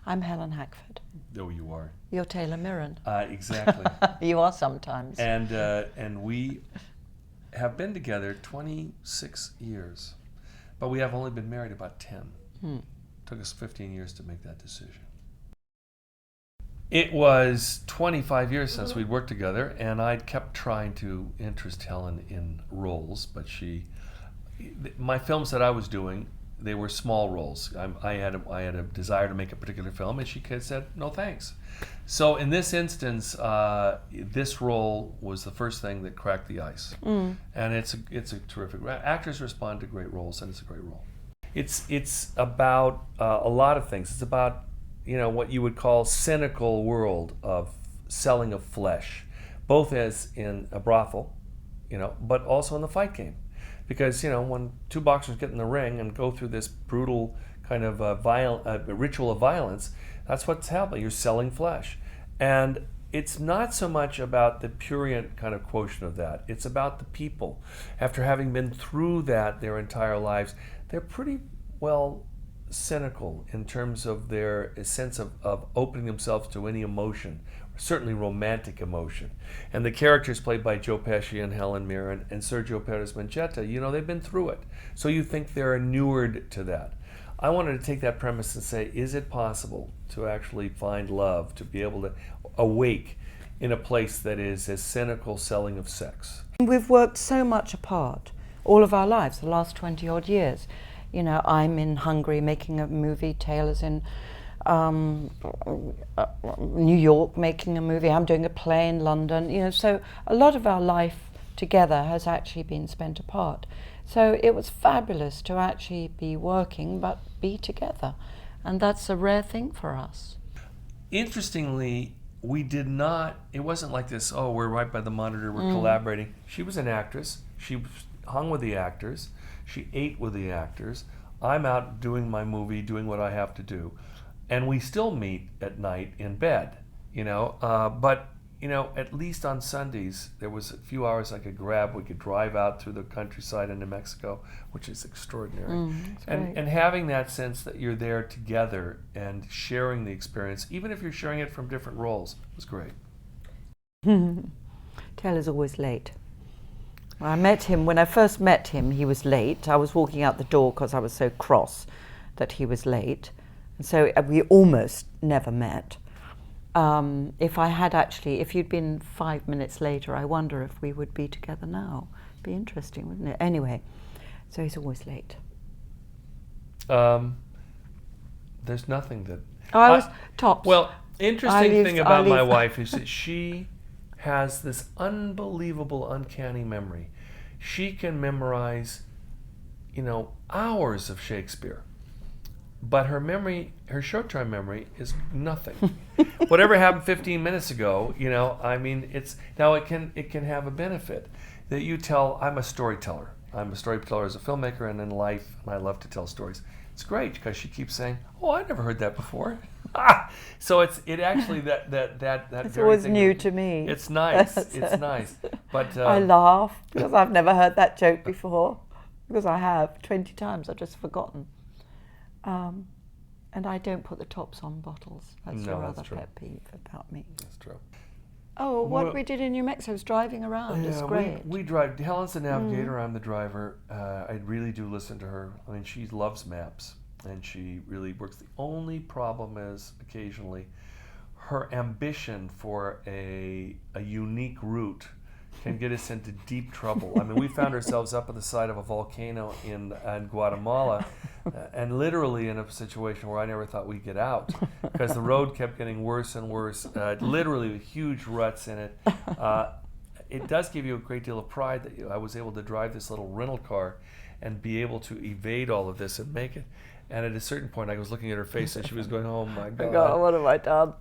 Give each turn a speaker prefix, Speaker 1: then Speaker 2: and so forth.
Speaker 1: I'm Helen Hackford.
Speaker 2: Oh, you are.
Speaker 1: You're Tayor Mirren.
Speaker 2: Exactly.
Speaker 1: You are sometimes.
Speaker 2: And we have been together 26 years, but we have only been married about 10. Took us 15 years to make that decision. It was 25 years since we'd worked together, and I'd kept trying to interest Helen in roles, but my films that I was doing, they were small roles. I had a desire to make a particular film, and she said, no thanks. So in this instance, this role was the first thing that cracked the ice. And it's a terrific, actors respond to great roles, and it's a great role. It's about a lot of things. It's about, what you would call cynical world of selling of flesh, both as in a brothel, but also in the fight game. Because, when two boxers get in the ring and go through this brutal kind of ritual of violence, that's what's happening. You're selling flesh. And it's not so much about the prurient kind of quotient of that. It's about the people. After having been through that their entire lives, they're pretty well cynical in terms of their sense of opening themselves to any emotion, certainly romantic emotion. And the characters played by Joe Pesci and Helen Mirren and Sergio Perez-Mencheta, they've been through it. So you think they're inured to that. I wanted to take that premise and say, is it possible to actually find love, to be able to awake in a place that is as cynical selling of sex?
Speaker 1: We've worked so much apart all of our lives, the last 20 odd years. I'm in Hungary making a movie, Taylor's in New York making a movie, I'm doing a play in London, so a lot of our life together has actually been spent apart. So it was fabulous to actually be working but be together, and that's a rare thing for us.
Speaker 2: Interestingly, it wasn't like this, we're right by the monitor, we're collaborating. She was an actress, she hung with the actors, she ate with the actors. I'm out doing my movie, doing what I have to do. And we still meet at night in bed, but, at least on Sundays, there was a few hours I could grab. We could drive out through the countryside into Mexico, which is extraordinary. And having that sense that you're there together and sharing the experience, even if you're sharing it from different roles, was great.
Speaker 1: Taylor's always late. When I first met him, he was late. I was walking out the door because I was so cross that he was late. And so we almost never met. If you'd been 5 minutes later, I wonder if we would be together now. Be interesting, wouldn't it? Anyway, so he's always late.
Speaker 2: There's nothing that...
Speaker 1: I was tops.
Speaker 2: Well, interesting thing about my wife is that she has this unbelievable, uncanny memory. She can memorize, hours of Shakespeare. But her short-term memory is nothing. Whatever happened 15 minutes ago, it can have a benefit that you tell. I'm a storyteller. I'm a storyteller as a filmmaker and in life, and I love to tell stories. It's great because she keeps saying, I never heard that before. So it actually that
Speaker 1: it's always new to me.
Speaker 2: It's nice. It's nice. But
Speaker 1: I laugh because I've never heard that joke before. Because I have 20 times. I've just forgotten. And I don't put the tops on bottles. That's your other pet peeve about me.
Speaker 2: That's true.
Speaker 1: Oh, what we did in New Mexico was driving around. It's great.
Speaker 2: We drive. Helen's the navigator. I'm the driver. I really do listen to her. I mean, she loves maps, and she really works. The only problem is occasionally her ambition for a unique route can get us into deep trouble. I mean, we found ourselves up at the side of a volcano in Guatemala, and literally in a situation where I never thought we'd get out because the road kept getting worse and worse, literally with huge ruts in it. It does give you a great deal of pride that I was able to drive this little rental car and be able to evade all of this and make it. And at a certain point, I was looking at her face and she was going, oh my God.
Speaker 1: What have I done?